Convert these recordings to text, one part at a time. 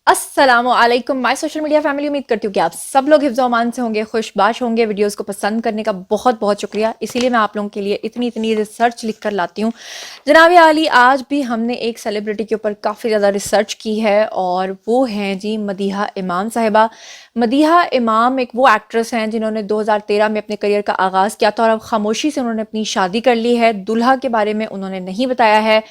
अस्सलामुअलैकुम my social media family. उम्मीद करती हूँ कि आप सब लोग हिफ्ज़ अमान से होंगे, खुशबाश होंगे। वीडियोस को पसंद करने का बहुत बहुत शुक्रिया। इसीलिए मैं आप लोगों के लिए इतनी इतनी रिसर्च लिख कर लाती हूँ। जनाब आली, आज भी हमने एक सेलिब्रिटी के ऊपर काफ़ी ज़्यादा रिसर्च की है और वो हैं जी मदीहा इमाम साहिबा। मदीहा इमाम एक वो एक्ट्रेस हैं जिन्होंने 2013 में अपने करियर का आगाज़ किया था और अब खामोशी से उन्होंने अपनी शादी कर ली है। दुल्हा के बारे में उन्होंने नहीं बताया है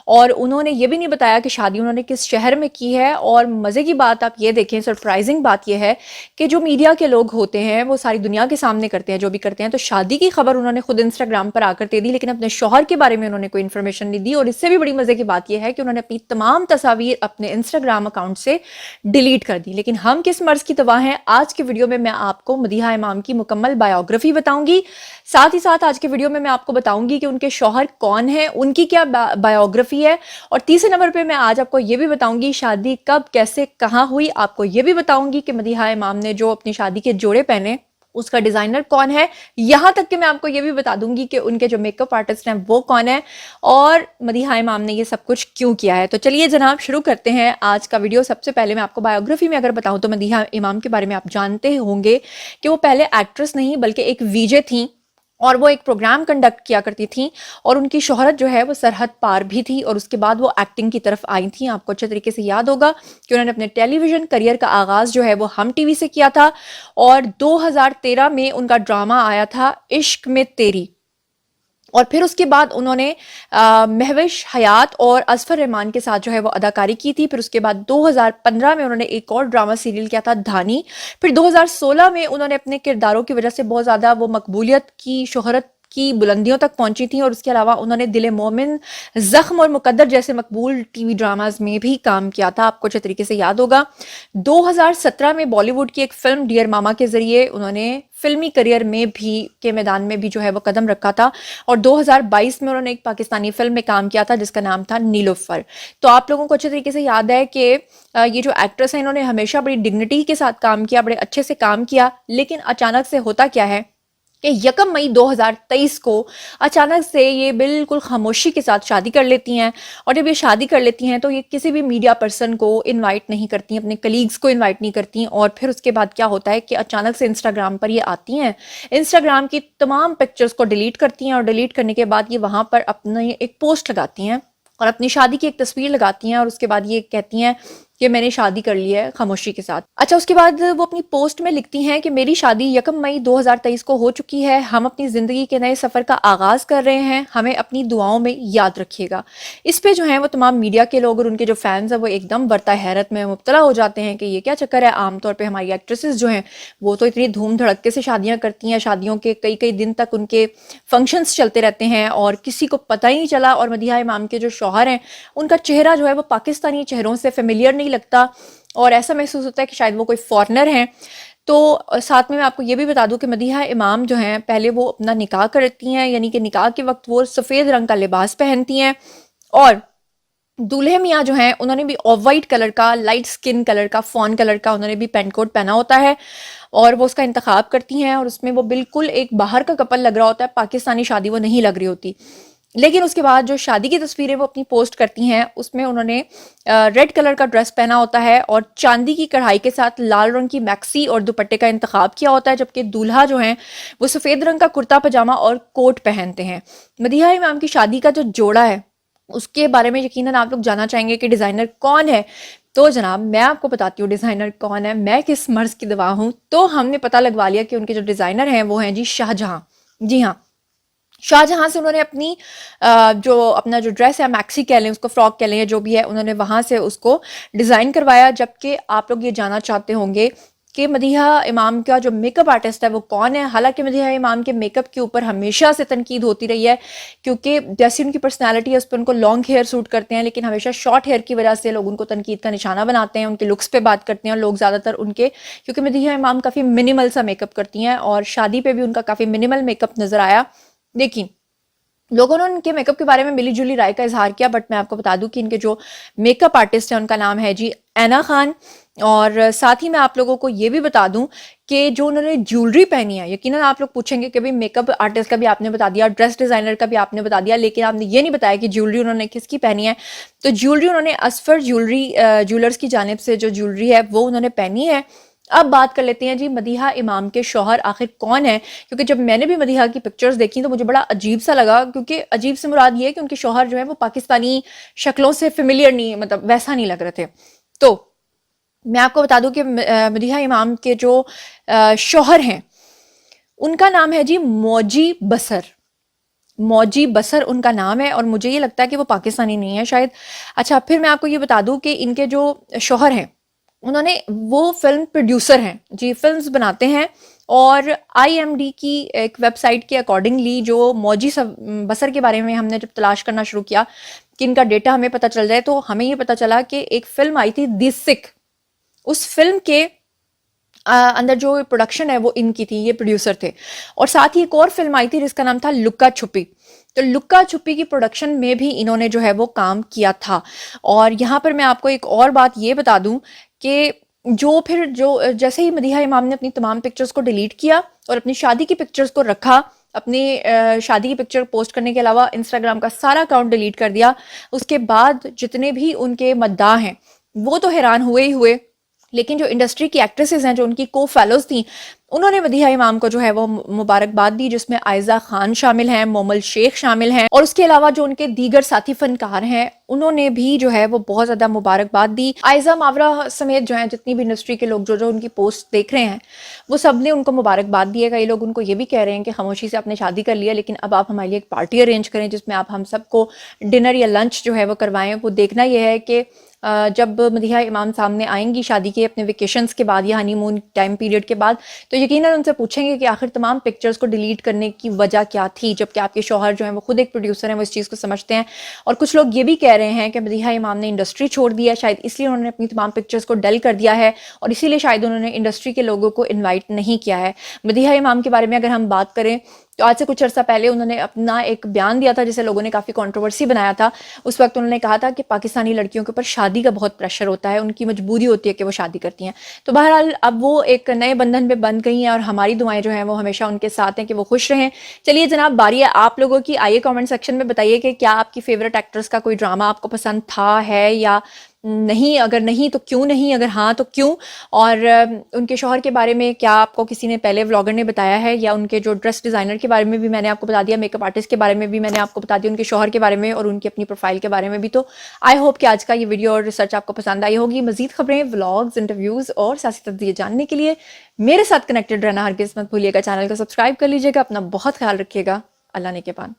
और उन्होंने ये भी नहीं बताया कि शादी उन्होंने किस शहर में की है। और मज़े की बात आप ये देखें, सरप्राइजिंग बात ये है कि जो मीडिया के लोग होते हैं वो सारी दुनिया के सामने करते हैं जो भी करते हैं। तो शादी की खबर उन्होंने खुद इंस्टाग्राम पर आकर दे दी, लेकिन अपने शौहर के बारे में उन्होंने कोई इन्फॉर्मेशन नहीं दी। और इससे भी बड़ी मज़े की बात यह है कि उन्होंने अपनी तमाम तस्वीर अपने इंस्टाग्राम अकाउंट से डिलीट कर दी। लेकिन हम किस मर्ज़ की तबाह हैं, आज की वीडियो में मैं आपको मदीहा इमाम की मुकम्मल बायोग्राफी बताऊंगी। साथ ही साथ आज के वीडियो में मैं आपको बताऊंगी कि उनके शौहर कौन है, उनकी क्या बायोग्राफी है। और तीसरे नंबर पे मैं आज आपको ये भी बताऊंगी शादी कब, कैसे, कहाँ हुई। आपको ये भी बताऊंगी कि मदीहा इमाम ने जो अपनी शादी के जोड़े पहने उसका डिजाइनर कौन है। यहां तक कि मैं आपको ये भी बता दूंगी कि उनके जो मेकअप आर्टिस्ट हैं वो कौन है और मदीहा इमाम ने ये सब कुछ क्यों किया है। तो चलिए जनाब शुरू करते हैं आज का वीडियो। सबसे पहले मैं आपको बायोग्राफी में अगर बताऊं तो मदीहा इमाम के बारे में आप जानते होंगे कि वो पहले एक्ट्रेस नहीं बल्कि एक वीजे थी और वो एक प्रोग्राम कंडक्ट किया करती थी और उनकी शोहरत जो है वो सरहद पार भी थी। और उसके बाद वो एक्टिंग की तरफ आई थी। आपको अच्छे तरीके से याद होगा कि उन्होंने अपने टेलीविजन करियर का आगाज जो है वो हम टीवी से किया था और 2013 में उनका ड्रामा आया था इश्क में तेरी। और फिर उसके बाद उन्होंने महविश हयात और असफर रहमान के साथ जो है वो अदाकारी की थी। फिर उसके बाद 2015 में उन्होंने एक और ड्रामा सीरियल किया था धानी। फिर 2016 में उन्होंने अपने किरदारों की वजह से बहुत ज़्यादा वो मकबूलियत की, शोहरत की बुलंदियों तक पहुंची थी। और उसके अलावा उन्होंने दिले मोमिन, जख्म और मुकद्दर जैसे मकबूल टीवी ड्रामाज में भी काम किया था। आपको अच्छे तरीके से याद होगा 2017 में बॉलीवुड की एक फिल्म डियर मामा के जरिए उन्होंने फिल्मी करियर में भी के मैदान में भी जो है वो कदम रखा था। और 2022 में उन्होंने एक पाकिस्तानी फिल्म में काम किया था जिसका नाम था नीलोफर। तो आप लोगों को अच्छे तरीके से याद है कि ये जो एक्ट्रेस है इन्होंने हमेशा बड़ी डिग्निटी के साथ काम किया, बड़े अच्छे से काम किया। लेकिन अचानक से होता क्या है कि 1 मई 2023 को अचानक से ये बिल्कुल खामोशी के साथ शादी कर लेती हैं। और जब ये शादी कर लेती हैं तो ये किसी भी मीडिया पर्सन को इनवाइट नहीं करती, अपने कलीग्स को इनवाइट नहीं करती। और फिर उसके बाद क्या होता है कि अचानक से इंस्टाग्राम पर ये आती हैं, इंस्टाग्राम की तमाम पिक्चर्स को डिलीट करती हैं और डिलीट करने के बाद ये वहाँ पर अपने एक पोस्ट लगाती हैं और अपनी शादी की एक तस्वीर लगाती हैं। और उसके बाद ये कहती हैं कि मैंने शादी कर ली है खामोशी के साथ। अच्छा, उसके बाद वो अपनी पोस्ट में लिखती हैं कि मेरी शादी 1 मई 2023 को हो चुकी है। हम अपनी ज़िंदगी के नए सफ़र का आगाज़ कर रहे हैं, हमें अपनी दुआओं में याद रखिएगा। इस पे जो है वो तमाम मीडिया के लोग और उनके जो फैंस हैं वो एकदम बरता हैरत में मुब्तला हो जाते हैं कि ये क्या चक्कर है। आमतौर पर हमारी एक्ट्रेसेस जो हैं वो तो इतनी धूम धड़क्के से शादियाँ करती हैं, शादियों के कई कई दिन तक उनके फंक्शंस चलते रहते हैं और किसी को पता ही नहीं चला। और मदीहा इमाम के जो शौहर हैं उनका चेहरा जो है वो पाकिस्तानी चेहरों से फेमिलियर नहीं लगता और ऐसा महसूस होता है कि शायद वो कोई फॉरेनर हैं। तो साथ में मैं आपको ये भी बता दूं कि मदीहा इमाम जो हैं पहले वो अपना निकाह करती हैं, यानी कि निकाह के वक्त वो सफ़ेद रंग का लिबास पहनती हैं और दूल्हे मियाँ जो हैं उन्होंने भी ऑफ वाइट कलर का, लाइट स्किन कलर का, फॉन कलर का उन्होंने भी पेंट कोट पहना होता है और वो उसका इंतखाब करती हैं। और उसमें वो बिल्कुल एक बाहर का कपल लग रहा होता है, पाकिस्तानी शादी वो नहीं लग रही होती। लेकिन उसके बाद जो शादी की तस्वीरें वो अपनी पोस्ट करती हैं उसमें उन्होंने रेड कलर का ड्रेस पहना होता है और चांदी की कढ़ाई के साथ लाल रंग की मैक्सी और दुपट्टे का इंतखाब किया होता है। जबकि दूल्हा जो है वो सफ़ेद रंग का कुर्ता पजामा और कोट पहनते हैं। मदीहा इमाम की शादी का जो जोड़ा है उसके बारे में यकीनन आप लोग जानना चाहेंगे कि डिज़ाइनर कौन है। तो जनाब मैं आपको बताती हूँ डिज़ाइनर कौन है, मैं किस मर्ज़ की दवा हूँ। तो हमने पता लगवा लिया कि उनके जो डिज़ाइनर हैं वो हैं जी शाहजहाँ। जी हाँ, शाहजहाँ से उन्होंने अपनी जो अपना जो ड्रेस है, मैक्सी कह लें उसको, फ्रॉक कह लें या जो भी है, उन्होंने वहाँ से उसको डिज़ाइन करवाया। जबकि आप लोग ये जानना चाहते होंगे कि मदीहा इमाम का जो मेकअप आर्टिस्ट है वो कौन है। हालांकि मदीहा इमाम के मेकअप के ऊपर हमेशा से तनकीद होती रही है क्योंकि जैसी उनकी पर्सनैलिटी है उस पर उनको लॉन्ग हेयर सूट करते हैं, लेकिन हमेशा शॉर्ट हेयर की वजह से लोग उनको तनकीद का निशाना बनाते हैं, उनके लुक्स पे बात करते हैं। और लोग ज़्यादातर उनके, क्योंकि मदीहा इमाम काफ़ी मिनिमल सा मेकअप करती हैं और शादी पर भी उनका काफ़ी मिनिमल मेकअप नज़र आया। लेकिन लोगों ने उनके मेकअप के बारे में मिली जुली राय का इजहार किया। बट मैं आपको बता दूं कि इनके जो मेकअप आर्टिस्ट हैं उनका नाम है जी ऐना खान। और साथ ही मैं आप लोगों को ये भी बता दूं कि जो उन्होंने ज्वेलरी पहनी है, यकीनन आप लोग पूछेंगे कि भाई मेकअप आर्टिस्ट का भी आपने बता दिया, ड्रेस डिजाइनर का भी आपने बता दिया, लेकिन आपने ये नहीं बताया कि ज्वेलरी उन्होंने किसकी पहनी है। तो ज्वेलरी उन्होंने असफर ज्वेलर्स की जानिब से जो ज्वेलरी है वो उन्होंने पहनी है। अब बात कर लेते हैं जी मदीहा इमाम के शौहर आखिर कौन है, क्योंकि जब मैंने भी मदीहा की पिक्चर्स देखी तो मुझे बड़ा अजीब सा लगा, क्योंकि अजीब से मुराद ये है कि उनके शौहर जो है वो पाकिस्तानी शक्लों से फेमिलियर नहीं, मतलब वैसा नहीं लग रहे थे। तो मैं आपको बता दूं कि मदीहा इमाम के जो शौहर हैं उनका नाम है जी मौजी बसर। मौजी बसर उनका नाम है, और मुझे ये लगता है कि वो पाकिस्तानी नहीं है शायद। अच्छा, फिर मैं आपको ये बता दूं कि इनके जो शौहर हैं उन्होंने वो फिल्म प्रोड्यूसर हैं जी, फिल्म्स बनाते हैं। और IMD की एक वेबसाइट के अकॉर्डिंगली जो मौजी बसर के बारे में हमने जब तलाश करना शुरू किया कि इनका डेटा हमें पता चल जाए, तो हमें ये पता चला कि एक फिल्म आई थी दी सिख, उस फिल्म के अंदर जो प्रोडक्शन है वो इनकी थी, ये प्रोड्यूसर थे। और साथ ही एक और फिल्म आई थी जिसका नाम था लुक्का छुपी, तो लुक्का छुपी की प्रोडक्शन में भी इन्होंने जो है वो काम किया था। और यहाँ पर मैं आपको एक और बात ये बता दूं कि जो जैसे ही मदीहा इमाम ने अपनी तमाम पिक्चर्स को डिलीट किया और अपनी शादी की पिक्चर्स को रखा, अपनी शादी की पिक्चर पोस्ट करने के अलावा इंस्टाग्राम का सारा अकाउंट डिलीट कर दिया, उसके बाद जितने भी उनके मद्दाह हैं वो तो हैरान हुए ही हुए, लेकिन जो इंडस्ट्री की एक्ट्रेसेस हैं जो उनकी को फेलोज थी उन्होंने मदीहा इमाम को जो है वो मुबारकबाद दी, जिसमें आयजा खान शामिल हैं, मोमल शेख शामिल हैं, और उसके अलावा जो उनके दीगर साथी फनकार हैं उन्होंने भी जो है वो बहुत ज्यादा मुबारकबाद दी। आयजा मावरा समेत जो है जितनी भी इंडस्ट्री के लोग जो उनकी पोस्ट देख रहे हैं वो सब ने उनको मुबारकबाद दी है। कई लोग उनको ये भी कह रहे हैं कि खामोशी से आपने शादी कर लिया, लेकिन अब आप हमारे लिए एक पार्टी अरेंज करें जिसमें आप हम सबको डिनर या लंच जो है वो करवाएं। वो देखना यह है कि जब मदीहा इमाम सामने आएंगी शादी के अपने वेकेशंस के बाद या हनीमून टाइम पीरियड के बाद, तो यकीनन उनसे पूछेंगे कि आखिर तमाम पिक्चर्स को डिलीट करने की वजह क्या थी, जबकि आपके शौहर जो हैं वो खुद एक प्रोड्यूसर हैं, वो इस चीज़ को समझते हैं। और कुछ लोग ये भी कह रहे हैं कि मदीहा इमाम ने इंडस्ट्री छोड़ दिया, शायद इसलिए उन्होंने अपनी तमाम पिक्चर्स को डल कर दिया है और इसीलिए शायद उन्होंने इंडस्ट्री के लोगों को इन्वाइट नहीं किया है। मदीहा इमाम के बारे में अगर हम बात करें तो आज से कुछ अर्सा पहले उन्होंने अपना एक बयान दिया था जिसे लोगों ने काफ़ी कंट्रोवर्सी बनाया था। उस वक्त उन्होंने कहा था कि पाकिस्तानी लड़कियों के ऊपर शादी का बहुत प्रेशर होता है, उनकी मजबूरी होती है कि वो शादी करती हैं। तो बहरहाल अब वो एक नए बंधन में बंध गई हैं और हमारी दुआएं जो हैं वो हमेशा उनके साथ हैं कि वो खुश रहें। चलिए जनाब, बारी है आप लोगों की। आइए कॉमेंट सेक्शन में बताइए कि क्या आपकी फेवरेट एक्ट्रेस का कोई ड्रामा आपको पसंद था, है या नहीं, अगर नहीं तो क्यों नहीं, अगर हाँ तो क्यों, और उनके शौहर के बारे में क्या आपको किसी ने पहले व्लॉगर ने बताया है, या उनके जो ड्रेस डिज़ाइनर के बारे में भी मैंने आपको बता दिया, मेकअप आर्टिस्ट के बारे में भी मैंने आपको बता दिया, उनके शौहर के बारे में और उनकी अपनी प्रोफाइल के बारे में भी। तो आई होप कि आज का ये वीडियो और रिसर्च आपको पसंद आई होगी। मजीद खबरें, व्लॉग्स, इंटरव्यूज़ और सियासी तस्दीर जानने के लिए मेरे साथ कनेक्टेड रहना हरगिज़ मत भूलिएगा। चैनल को सब्सक्राइब कर लीजिएगा। अपना बहुत ख्याल रखिएगा। अल्लाह ने के पान।